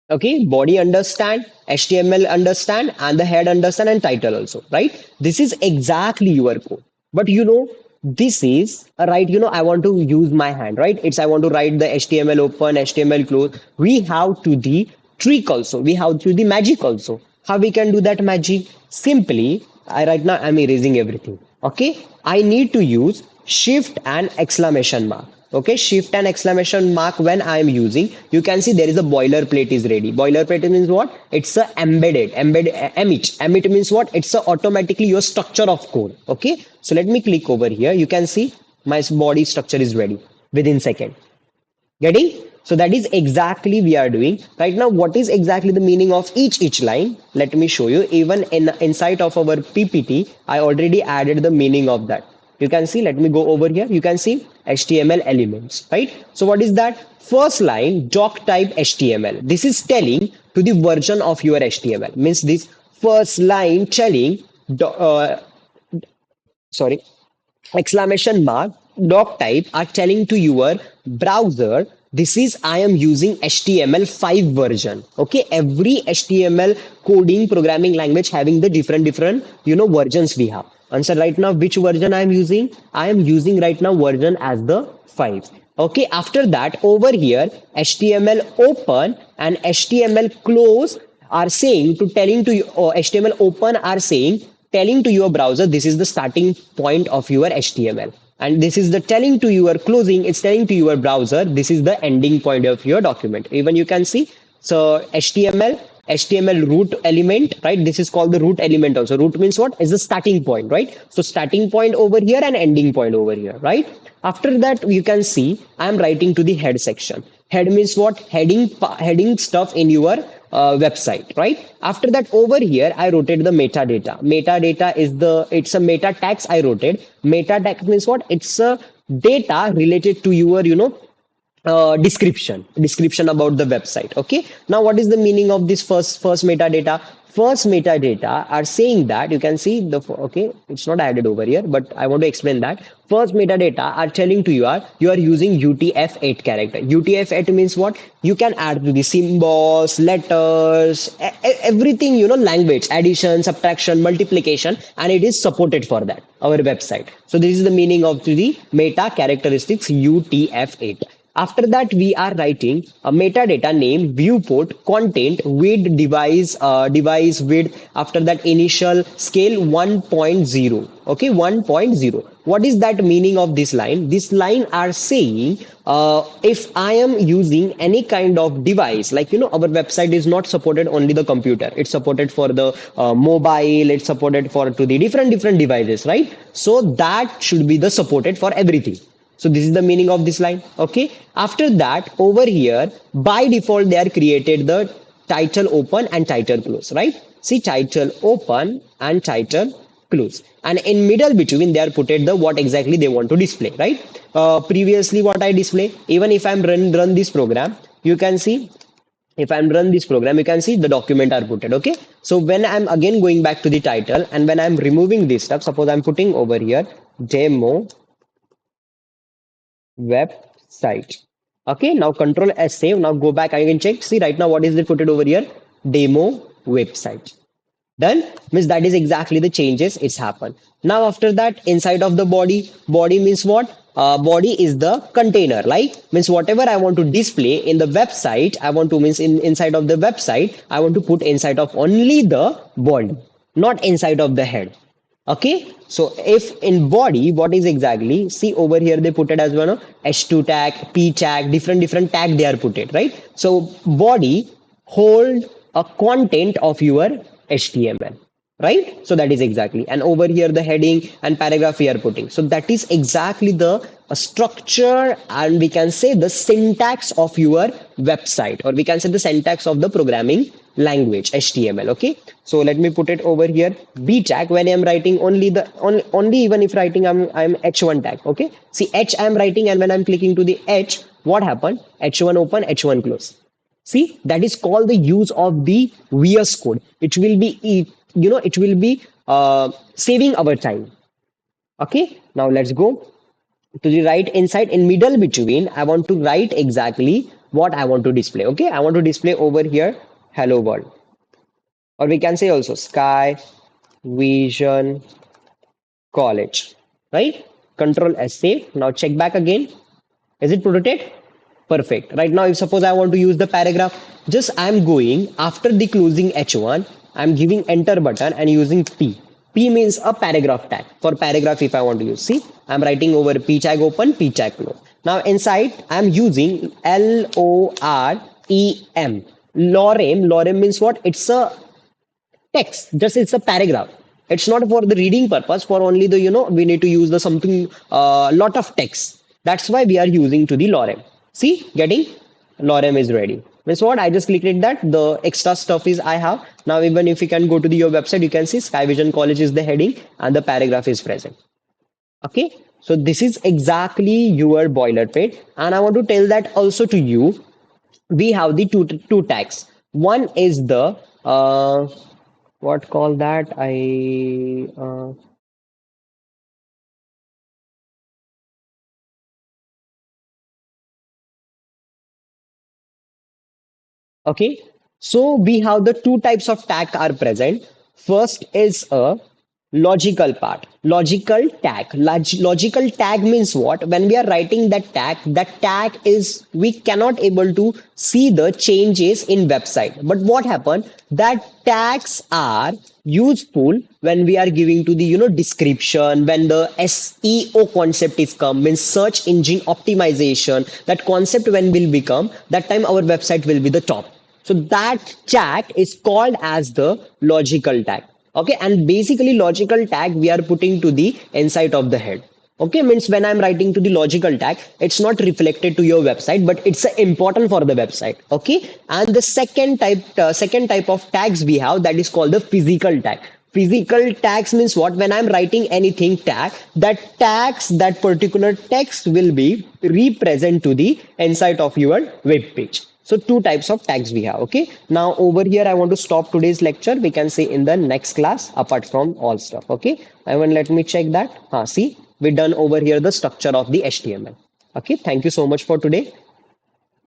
Okay, body understand, HTML understand, and the head understand, and title also, right? This is exactly your code. But this is right. I want to use my hand, right? It's I want to write the HTML open, HTML close. We have to the trick also. We have to the magic also. How we can do that magic? Simply, I right now I'm erasing everything. Okay, I need to use shift and exclamation mark. Okay, shift and exclamation mark when I am using, you can see there is a boilerplate is ready. Boilerplate means what? It's a embedded emit means what? It's a automatically your structure of code. Okay, so let me click over here. You can see my body structure is ready within second. Getting? So that is exactly we are doing right now. What is exactly the meaning of each line? Let me show you. Even in inside of our PPT, I already added the meaning of that. You can see. Let me go over here. You can see HTML elements, right? So what is that? First line doc type HTML. This is telling to the version of your HTML. Means this first line telling sorry, exclamation mark doc type are telling to your browser, this is I am using HTML5 version. Okay, every HTML coding programming language having the different versions we have. Answer right now, which version I am using? I am using right now version as the 5. Okay, after that over here HTML open and HTML close are saying to telling to you, or HTML open are saying telling to your browser this is the starting point of your HTML, and this is the telling to your closing, it's telling to your browser this is the ending point of your document. Even you can see, so HTML root element, right? This is called the root element also. Root means what? Is the starting point, right? So starting point over here and ending point over here, right? After that, you can see I am writing to the head section. Head means what? Heading stuff in your website, right? After that, over here, I rotate the metadata. Metadata is it's a meta tags I rotate. Meta tags means what? It's a data related to your, description about the website. Okay, now what is the meaning of this first metadata? First metadata are saying that you can see okay, it's not added over here, but I want to explain that first metadata are telling to you are using UTF-8 character. UTF-8 means what? You can add to the symbols, letters, everything, language addition, subtraction, multiplication, and it is supported for that our website. So this is the meaning of the meta characteristics UTF-8. After that, we are writing a metadata name, viewport, content, width, device width. After that, initial scale 1.0. Okay, 1.0. What is that meaning of this line? This line are saying if I am using any kind of device, like our website is not supported only the computer. It's supported for the mobile. It's supported for to the different devices, right? So that should be the supported for everything. So this is the meaning of this line. Okay. After that, over here, by default, they are created the title open and title close, right? See, title open and title close. And in middle between, they are put at the what exactly they want to display, right? Previously, what I display, even if I'm run this program, you can see if I'm run this program, you can see the document are put it. Okay. So when I'm again going back to the title and when I'm removing this stuff, suppose I'm putting over here demo website. Okay, now control S save. Now go back. I can check. See right now what is it put it over here? Demo website. Done. Means that is exactly the changes it's happened. Now after that, inside of the body means what? Body is the container. Like means whatever I want to display in the website, I want to means inside of the website, I want to put inside of only the body, not inside of the head. Okay, so if in body, what is exactly? See over here, they put it as one H2 tag, P tag, different tag they are put it, right? So body hold a content of your HTML, right? So that is exactly, and over here the heading and paragraph we are putting. So that is exactly the structure, and we can say the syntax of your website, or we can say the syntax of the programming language HTML. Okay, so let me put it over here. B tag when I'm writing only even if writing I'm H1 tag. Okay, see H I'm writing, and when I'm clicking to the H, what happened? H1 open, H1 close. See, that is called the use of the VS code. It will be it will be saving our time. Okay, now let's go to the right inside in middle between. I want to write exactly what I want to display. Okay, I want to display over here hello world, or we can say also Sky Vision College, right? Control S save. Now check back again. Is it protected? Perfect. Right now, if suppose I want to use the paragraph, just I'm going after the closing H1, I'm giving enter button and using P. P means a paragraph tag. For paragraph, if I want to use, see, I'm writing over P tag open, P tag close. Now inside, I'm using LOREM. Lorem. Lorem means what? It's a text, just it's a paragraph. It's not for the reading purpose, for only the we need to use the something lot of text. That's why we are using to the lorem. See, getting lorem is ready means what? I just clicked it, that the extra stuff is I have. Now even if you can go to your website, you can see Sky Vision College is the heading and the paragraph is present. Okay, so this is exactly your boilerplate, and I want to tell that also to you. We have the two tags. One is the what call that I Okay, so we have the two types of tag are present. First is a logical part. Logical tag. Logical tag means what? When we are writing that tag is we cannot able to see the changes in website. But what happened? That tags are useful when we are giving to the description, when the SEO concept is come, means search engine optimization. That concept when will become, that time our website will be the top. So that tag is called as the logical tag. Okay, and basically logical tag we are putting to the inside of the head. Okay, means when I'm writing to the logical tag, it's not reflected to your website, but it's important for the website. Okay, and the second type of tags we have, that is called the physical tag. Physical tags means what? When I'm writing anything tag, that particular text will be represent to the inside of your web page. So two types of tags we have. Okay. Now over here, I want to stop today's lecture. We can see in the next class, apart from all stuff. Okay. And let me check that. See, we done over here the structure of the HTML. Okay. Thank you so much for today.